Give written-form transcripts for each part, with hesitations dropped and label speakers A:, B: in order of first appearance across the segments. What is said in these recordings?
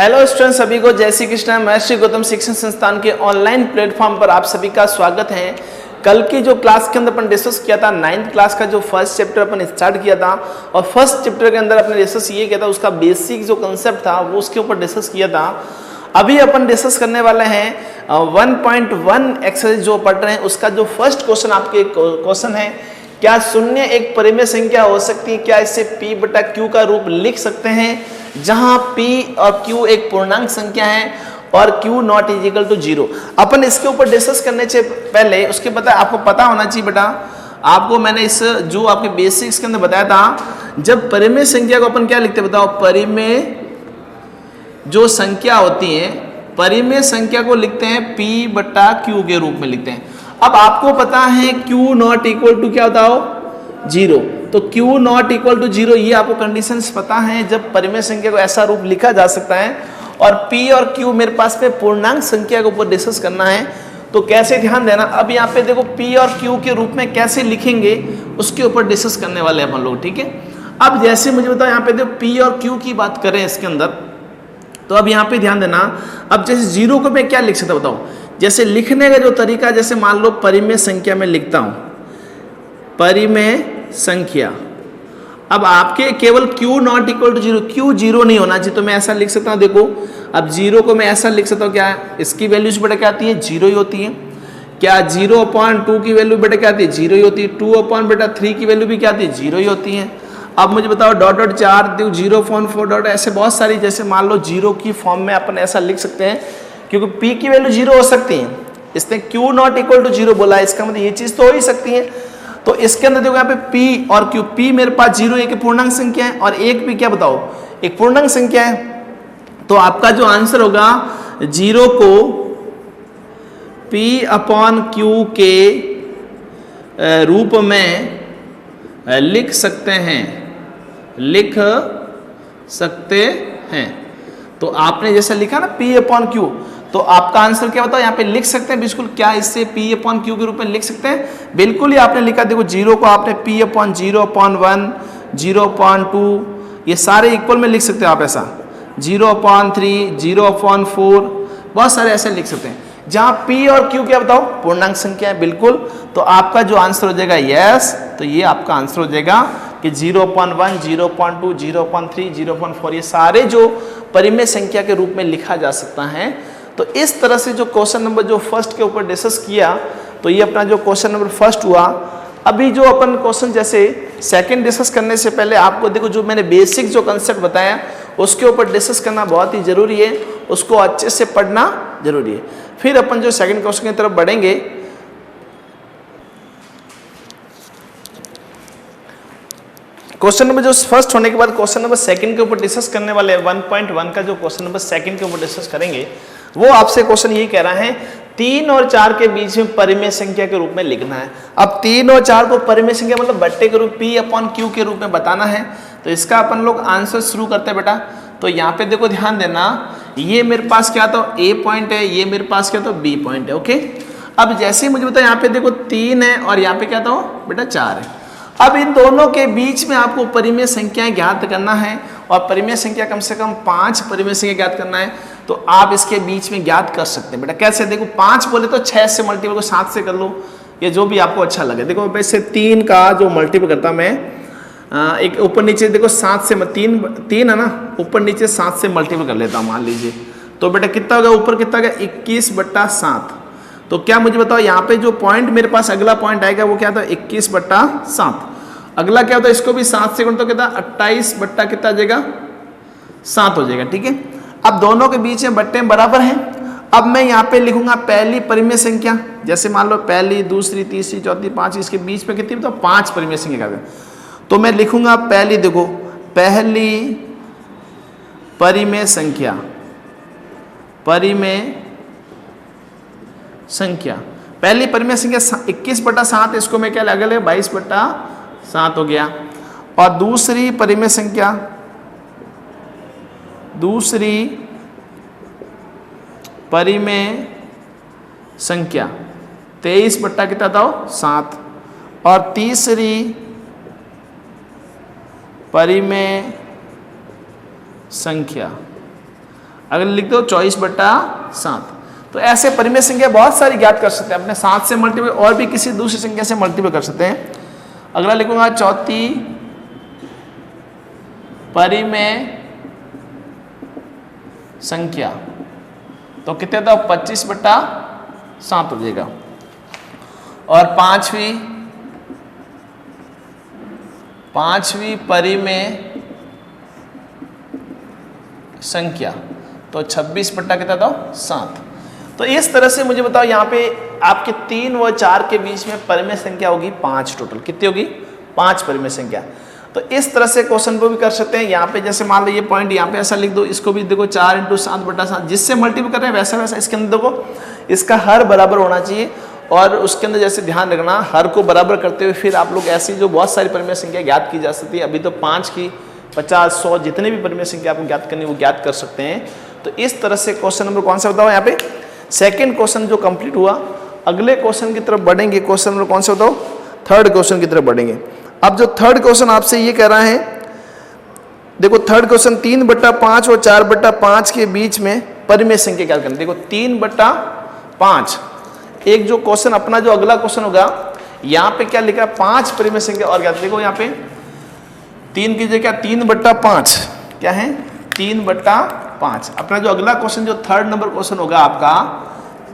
A: Hello student, सभी को जय श्री कृष्ण। मैं श्री गौतम शिक्षण संस्थान के ऑनलाइन प्लेटफॉर्म पर आप सभी का स्वागत है। कल की जो क्लास के अंदर अपन डिस्कस किया था, 9th क्लास का जो फर्स्ट चैप्टर अपन स्टार्ट किया था, और फर्स्ट चैप्टर के अंदर अपने डिस्कस ये किया था, उसका बेसिक जो कंसेप्ट था वो उसके ऊपर डिस्कस किया था। अभी अपन डिस्कस करने वाले हैं 1.1 एक्सरसाइज जो पढ़ रहे हैं, उसका जो फर्स्ट क्वेश्चन आपके क्वेश्चन है, क्या शून्य एक परिमेय संख्या हो सकती है? क्या इसे p बटा q का रूप लिख सकते हैं, जहां p और q एक पूर्णांक संख्या है और q naught is equal to 0। अपन इसके ऊपर डिस्कस करने से पहले उसके आपको पता होना चाहिए बेटा, आपको मैंने इस जो आपके बेसिक्स के अंदर बताया था, जब परिमेय संख्या को अपन क्या लिखते हैं बताओ? परिमेय जो संख्या होती है, परिमेय संख्या को लिखते हैं p बटा q के रूप में लिखते हैं। अब आपको पता है q नॉट इक्वल टू क्या बताओ? 0। तो q नॉट इक्वल टू 0, ये आपको कंडीशंस पता है जब परिमेय संख्या को ऐसा रूप लिखा जा सकता है। और p और q मेरे पास में पूर्णांक संख्या के ऊपर डिस्कस करना है, तो कैसे ध्यान देना। अब यहाँ पे देखो p और q के रूप में कैसे लिखेंगे उसके ऊपर डिस्कस करने वाले हैं अपन लोग, ठीक है। अब जैसे मुझे बताओ, यहाँ पे देखो p और q की बात करें इसके अंदर, तो अब यहाँ पे ध्यान देना। अब जैसे 0 को मैं क्या लिख सकता बताओ? जैसे लिखने का जो तरीका, जैसे मान लो परिमेय संख्या में लिखता हूं, परिमेय संख्या। अब आपके केवल q not equal to 0, q 0 नहीं होना चाहिए, तो मैं ऐसा लिख सकता हूं। देखो अब 0 को मैं ऐसा लिख सकता हूं, क्या है इसकी वैल्यूज बेटा क्या आती है? 0 ही होती है। क्या 0/2 की वैल्यू बेटा क्या आती है? 0 ही होती है। 2/3 की वैल्यू भी क्या आती है? 0 ही होती है। अब मुझे बताओ .4 0.4 ऐसे बहुत सारी, जैसे मान लो 0 की फॉर्म में अपन ऐसा लिख सकते हैं, क्योंकि p की वैल्यू 0 हो सकती है। इसने q नॉट इक्वल टू 0 बोला है, इसका मतलब ये चीज तो हो ही सकती है। तो इसके अंदर देखो यहाँ पे p और q, p मेरे पास 0 एक पूर्णांक संख्या है और एक भी क्या बताओ? एक पूर्णांक संख्या है। तो आपका जो आंसर होगा, 0 को p/q के रूप में लिख सकते हैं। तो आपने जैसे लिखा ना p/q, तो आपका आंसर क्या बताओ? यहाँ पे लिख सकते हैं बिल्कुल। क्या इससे p/q के रूप में लिख सकते हैं? बिल्कुल ही आपने लिखा। देखो 0 को आपने p/0.1 0.2 ये सारे इक्वल में लिख सकते हो आप, ऐसा 0.3 0.4 बहुत सारे ऐसे लिख सकते हैं, जहाँ p और q क्या बताओ? पूर्णांक संख्या है बिल्कुल। तो आपका जो आंसर हो जाएगा यस, तो ये आपका आंसर हो जाएगा कि 0.1 0.2 0.3 0.4 ये सारे जो परिमेय संख्या के रूप में लिखा जा सकता है। तो इस तरह से जो क्वेश्चन नंबर जो फर्स्ट के ऊपर डिस्कस किया, तो ये अपना जो क्वेश्चन नंबर फर्स्ट हुआ। अभी जो अपन क्वेश्चन जैसे सेकंड डिस्कस करने से पहले आपको देखो, जो मैंने बेसिक जो कंसेप्ट बताया उसके ऊपर डिस्कस करना बहुत ही जरूरी है, उसको अच्छे से पढ़ना जरूरी है। फिर अपन जो सेकंड क्वेश्चन की तरफ बढ़ेंगे। क्वेश्चन नंबर जो फर्स्ट होने के बाद क्वेश्चन नंबर सेकंड के ऊपर डिस्कस करने वाले 1.1 का जो क्वेश्चन नंबर सेकंड के ऊपर डिस्कस करेंगे, वो आपसे क्वेश्चन यही कह रहा है 3 और 4 के बीच में परिमेय संख्या के रूप में लिखना है। अब 3 और 4 को परिमेय संख्या मतलब बट्टे के रूप p/q के रूप में बताना है। तो इसका अपन लोग आंसर शुरू करते हैं बेटा। तो यहाँ पे देखो ध्यान देना, ये मेरे पास क्या था? a पॉइंट है, ये मेरे पास क्या था? b पॉइंट है। ओके, अब जैसे मुझे बताया यहाँ पे देखो 3 है और यहाँ पे क्या था बेटा? 4 है। अब इन दोनों के बीच में आपको परिमेय संख्याएं ज्ञात करना है, और परिमेय संख्या कम से कम 5 परिमेय संख्या ज्ञात करना है। तो आप इसके बीच में ज्ञात कर सकते हैं बेटा। कैसे? देखो 5 बोले तो 6 से मल्टीपल को 7 से कर लो, ये जो भी आपको अच्छा लगे। देखो वैसे 3 का जो मल्टीपल करता मैं, एक ऊपर नीचे देखो 7 से 3 है ना, ऊपर नीचे 7 से मल्टीपल कर लेता हूँ मान लीजिए। तो बेटा कितना होगा? ऊपर कितना होगा? 21/7। तो क्या मुझे बताओ, यहाँ पे जो पॉइंट मेरे पास अगला पॉइंट आएगा वो क्या था? 21/7। अगला क्या होता है? इसको भी 7 से तो कितना? 28 बट्टा कितना आ जाएगा? 7 हो जाएगा, ठीक है। अब दोनों के बीच में बट्टे बराबर हैं। अब मैं यहाँ पे लिखूंगा पहली परिमेय संख्या, जैसे मान लो पहली, दूसरी, तीसरी, चौथी, पांचवी, इसके बीच में कितनी? तो 5 परिमेय संख्या का। तो मैं लिखूंगा पहली, देखो पहली परिमेय संख्या, पहली परिमेय संख्या 21/7, इसको मैं क्या लगा ले? 22/7 हो गया। और दूसरी परिमेय संख्या, दूसरी परिमेय संख्या 23 बट्टा कितना था? 7। और तीसरी परिमेय संख्या अगले लिख दो 24/7। तो ऐसे परिमेय संख्या बहुत सारी ज्ञात कर सकते हैं, अपने 7 से मल्टीप्लाई और भी किसी दूसरी संख्या से मल्टीप्लाई कर सकते हैं। अगला लिखूंगा चौथी परिमेय संख्या, तो कितने था 25/7 हो जाएगा। और पांचवी परिमेय संख्या, तो 26/7। तो इस तरह से मुझे बताओ यहाँ पे आपके 3 व 4 के बीच में परिमेय संख्या होगी 5 टोटल। कितनी होगी? 5 परिमेय संख्या। तो इस तरह से क्वेश्चन को भी कर सकते हैं। यहाँ पे जैसे मान लो ये पॉइंट यहाँ पे ऐसा लिख दो, इसको भी देखो 4 × 7/7, जिससे मल्टीप्लाई कर रहे हैं वैसा वैसा इसके अंदर देखो इसका हर बराबर होना चाहिए। और उसके अंदर जैसे ध्यान रखना, हर को बराबर करते हुए फिर आप लोग ऐसी जो बहुत सारी परिमेय संख्या ज्ञात की जा सकती है। अभी तो 5 की 50, 100 जितने भी परिमेय संख्या आपको ज्ञात करनी है वो ज्ञात कर सकते हैं। तो इस तरह से क्वेश्चन नंबर कौन सा बताओ यहाँ पे? सेकंड क्वेश्चन जो कंप्लीट हुआ। अगले क्वेश्चन की तरफ बढ़ेंगे। क्वेश्चन नंबर कौन सा बताओ? थर्ड क्वेश्चन की तरफ बढ़ेंगे। अब जो थर्ड क्वेश्चन आपसे ये कह रहा है, देखो थर्ड क्वेश्चन 3/5 और 4/5 के बीच में परिमेय संख्या क्या करनी। देखो 3/5, एक जो क्वेश्चन अपना जो अगला क्वेश्चन होगा यहाँ पे क्या लिखा है? 5 परिमेय संख्या और क्या। देखो यहाँ पे 3 की जगह 3/5 क्या है? 3/5। अपना जो अगला क्वेश्चन जो थर्ड नंबर क्वेश्चन होगा आपका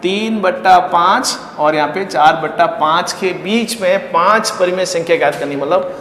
A: 3/5 और यहाँ पे 4/5 के बीच में 5 परिमेय संख्या ज्ञात करनी। मतलब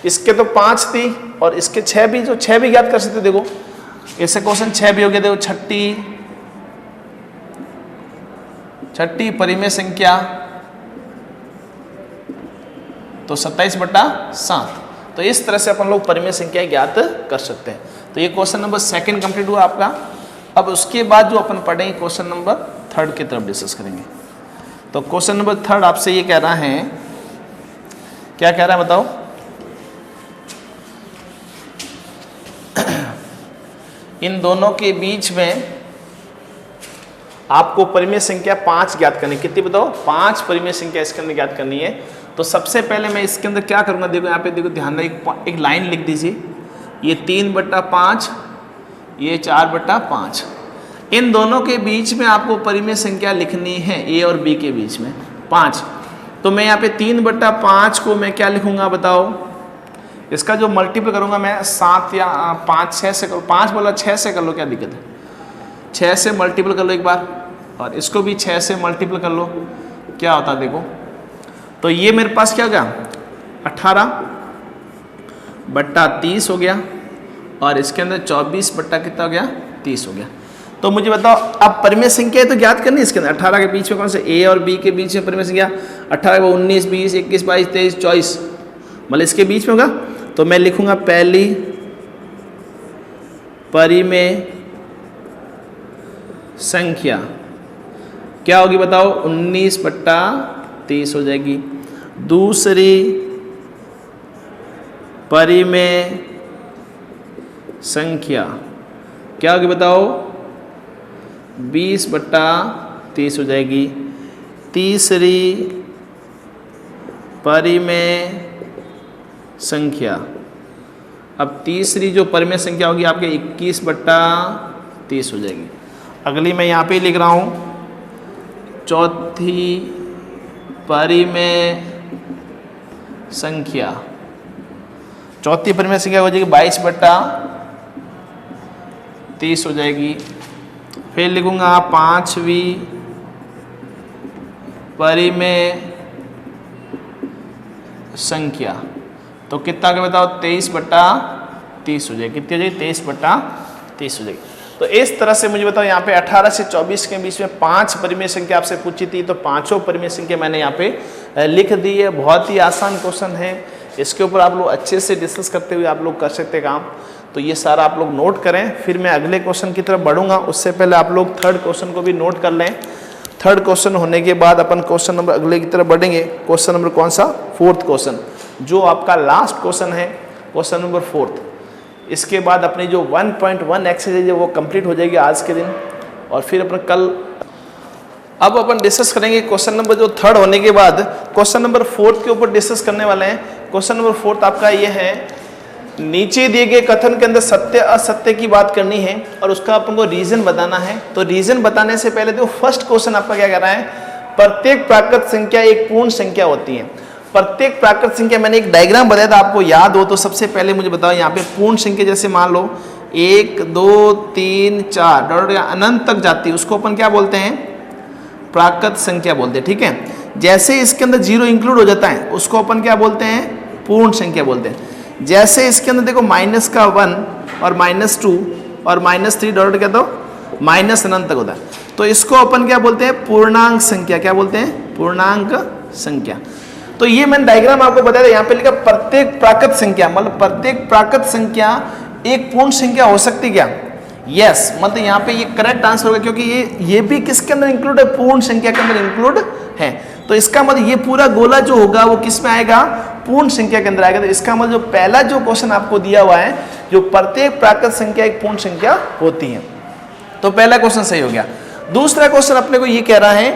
A: इसके तो 5 थी और इसके 6 भी, जो 6 भी ज्ञात कर सकते। देखो ऐसे क्वेश्चन 6 भी हो गया। देखो छठी परिमेय संख्या तो 27/7। तो इस तरह से अपन लोग परिमेय संख्या ज्ञात कर सकते हैं। तो ये क्वेश्चन नंबर सेकंड कंप्लीट हुआ आपका। अब उसके बाद जो अपन पढ़ेंगे क्वेश्चन नंबर थर्ड की तरफ डिस्कस करेंगे। तो क्वेश्चन नंबर थर्ड आपसे ये कह रहा है, क्या कह रहा है बताओ? इन दोनों के बीच में आपको परिमेय संख्या 5 ज्ञात करनी। कितनी बताओ? 5 परिमेय संख्या इसके अंदर ज्ञात करनी है। तो सबसे पहले मैं इसके अंदर क्या करूंगा, देखो यहाँ पे देखो ध्यान रखिए, एक लाइन लिख दीजिए। ये 3/5, ये 4/5। इन दोनों के बीच में आपको परिमेय संख्या लिखनी है, ए और बी के बीच में 5। तो मैं यहाँ पे 3/5 को मैं क्या लिखूंगा बताओ? इसका जो मल्टीपल करूंगा मैं 7 या 5, 6 से करो। 5 बोला 6 से कर लो, क्या दिक्कत है? 6 से मल्टीपल कर लो एक बार, और इसको भी 6 से मल्टीपल कर लो। क्या होता है देखो, तो ये मेरे पास क्या हो गया? 18/30 हो गया। और इसके अंदर 24 बट्टा कितना हो गया? 30 हो गया। तो मुझे बताओ अब परिमेय संख्या तो ज्ञात करनी है इसके अंदर। 18 के बीच में कौन से? ए और बी के बीच में परिमेय संख्या 18 को 19, 20, 21, 22, 23, 24, मतलब इसके बीच में होगा। तो मैं लिखूंगा पहली परिमेय संख्या क्या होगी बताओ? 19/30 हो जाएगी। दूसरी परिमेय संख्या क्या होगी बताओ? 20/30 हो जाएगी। तीसरी परिमेय संख्या, अब तीसरी जो परिमेय संख्या होगी आपके 21/30 हो जाएगी। अगली मैं यहाँ पे लिख रहा हूँ चौथी परिमेय संख्या। चौथी परिमेय संख्या हो जाएगी 22/30 हो जाएगी। फिर लिखूंगा पांचवी परिमेय संख्या, तो कितना के बताओ? 23/30 हो जाएगी। कितनी हो जाएगी? 23/30 हो जाएगी। तो इस तरह से मुझे बताओ यहाँ पे 18 से 24 के बीच में 5 परिमेय संख्या आपसे पूछी थी, तो पांचों परिमेय संख्या मैंने यहाँ पे लिख दी है। बहुत ही आसान क्वेश्चन है, इसके ऊपर आप लोग अच्छे से डिस्कस करते हुए आप लोग कर सकते हैं काम। तो ये सारा आप लोग नोट करें, फिर मैं अगले क्वेश्चन की तरफ बढ़ूंगा। उससे पहले आप लोग थर्ड क्वेश्चन को भी नोट कर लें। थर्ड क्वेश्चन होने के बाद अपन क्वेश्चन नंबर अगले की तरफ बढ़ेंगे। क्वेश्चन नंबर कौन सा? फोर्थ क्वेश्चन, जो आपका लास्ट क्वेश्चन है, क्वेश्चन नंबर फोर्थ। इसके बाद अपनी जो 1.1 एक्सरसाइज है वो कंप्लीट हो जाएगी आज के दिन, और फिर अपन कल अब अपन डिस्कस करेंगे क्वेश्चन नंबर जो थर्ड होने के बाद क्वेश्चन नंबर फोर्थ के ऊपर डिस्कस करने वाले हैं। क्वेश्चन नंबर फोर्थ आपका ये है नीचे दिए गए कथन के अंदर सत्य असत्य की बात करनी है और उसका अपन को रीजन बताना है। तो रीजन बताने से पहले तो फर्स्ट क्वेश्चन आपका क्या कर रहा है, प्रत्येक प्राकृत संख्या एक पूर्ण संख्या होती है। प्रत्येक प्राकृत संख्या, मैंने एक डायग्राम बताया था, आपको याद हो तो सबसे पहले मुझे बताओ, यहाँ पे पूर्ण संख्या जैसे मान लो 1 2 3 4 डॉट अनंत तक जाती है, उसको अपन क्या बोलते हैं, प्राकृत संख्या बोलते हैं। ठीक है, जैसे इसके अंदर 0 इंक्लूड हो जाता है उसको अपन क्या बोलते हैं, पूर्ण संख्या बोलते हैं। जैसे इसके अंदर देखो माइनस का 1 और -2 और -3 डॉट क्या तो माइनस अनंत तक होता है, तो इसको अपन क्या बोलते हैं, पूर्णांक संख्या। क्या बोलते हैं, पूर्णांक संख्या। तो ये मैंने डायग्राम आपको बताया था, यहाँ पे लिखा प्रत्येक प्राकृत संख्या, मतलब प्रत्येक प्राकृत संख्या एक पूर्ण संख्या हो सकती क्या, यस मतलब यहाँ पे ये करेक्ट आंसर होगा, क्योंकि ये भी किसके अंदर इंक्लूड है, पूर्ण संख्या के अंदर इंक्लूड है। तो इसका मतलब ये पूरा गोला जो होगा वो किस में आएगा, पूर्ण संख्या के अंदर आएगा। तो इसका मतलब जो पहला जो क्वेश्चन आपको दिया हुआ है, जो प्रत्येक प्राकृत संख्या एक पूर्ण संख्या होती है, तो पहला क्वेश्चन सही हो गया। दूसरा क्वेश्चन अपने को ये कह रहा है,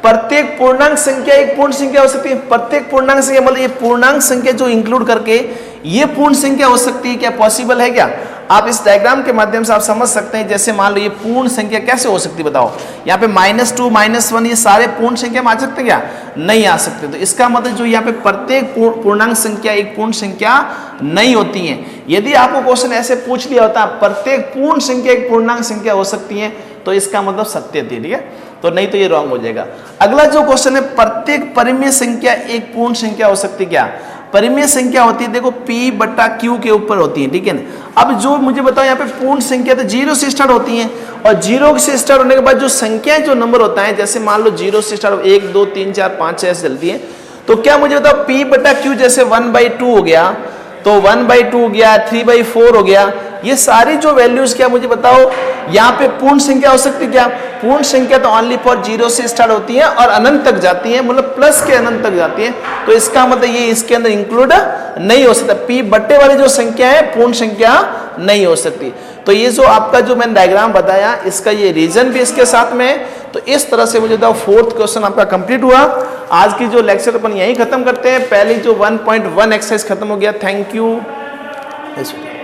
A: प्रत्येक पूर्णांक संख्या एक पूर्ण संख्या हो सकती है। प्रत्येक पूर्णांक संख्या मतलब ये पूर्णांक संख्या जो इंक्लूड करके ये पूर्ण संख्या हो सकती है, क्या पॉसिबल है क्या? आप इस डायग्राम के माध्यम से आप समझ सकते हैं। जैसे मान लो ये पूर्ण संख्या कैसे हो सकती है बताओ, यहाँ पे -2 -1 ये सारे पूर्ण संख्या में आ सकते क्या, नहीं आ सकते। तो इसका मतलब जो यहाँ पे प्रत्येक पूर्णांक संख्या एक पूर्ण संख्या नहीं होती है। यदि आपको क्वेश्चन ऐसे पूछ लिया होता प्रत्येक पूर्ण संख्या एक पूर्णांक संख्या हो सकती है, तो इसका मतलब सत्य थी, ठीक है, तो नहीं तो ये रॉन्ग हो जाएगा। अगला जो क्वेश्चन है, प्रत्येक परिमेय संख्या एक पूर्ण संख्या हो सकती क्या? परिमेय संख्या होती है देखो P/Q के ऊपर होती है, ठीक है ना। अब जो मुझे बताओ यहाँ पे पूर्ण संख्या तो 0 से स्टार्ट होती है, और 0 से स्टार्ट होने के बाद जो संख्याएं जो नंबर होता है, जैसे मान लो 0 से स्टार्ट 1 2 3 4 5 6 ऐसे चलती है, तो क्या मुझे बताओ P/Q जैसे 1/2 हो गया, तो 1/2 हो गया, 3/4 हो गया, ये सारी जो वैल्यूज क्या मुझे बताओ यहाँ पे पूर्ण संख्या हो सकती क्या? पूर्ण संख्या तो ओनली फॉर 0 से स्टार्ट होती है और अनंत तक जाती है, मतलब प्लस के अनंत तक जाती है। तो इसका मतलब ये इसके अंदर इंक्लूड नहीं हो सकता। P बट्टे वाली जो संख्या है पूर्ण संख्या नहीं हो सकती। तो ये जो आपका जो मैंने डायग्राम बताया, इसका ये रीजन भी इसके साथ में है। तो इस तरह से मुझे बताओ फोर्थ क्वेश्चन आपका कंप्लीट हुआ। आज की जो लेक्चर अपन यहीं खत्म करते हैं। पहली जो 1.1 एक्सरसाइज खत्म हो गया। Thank you.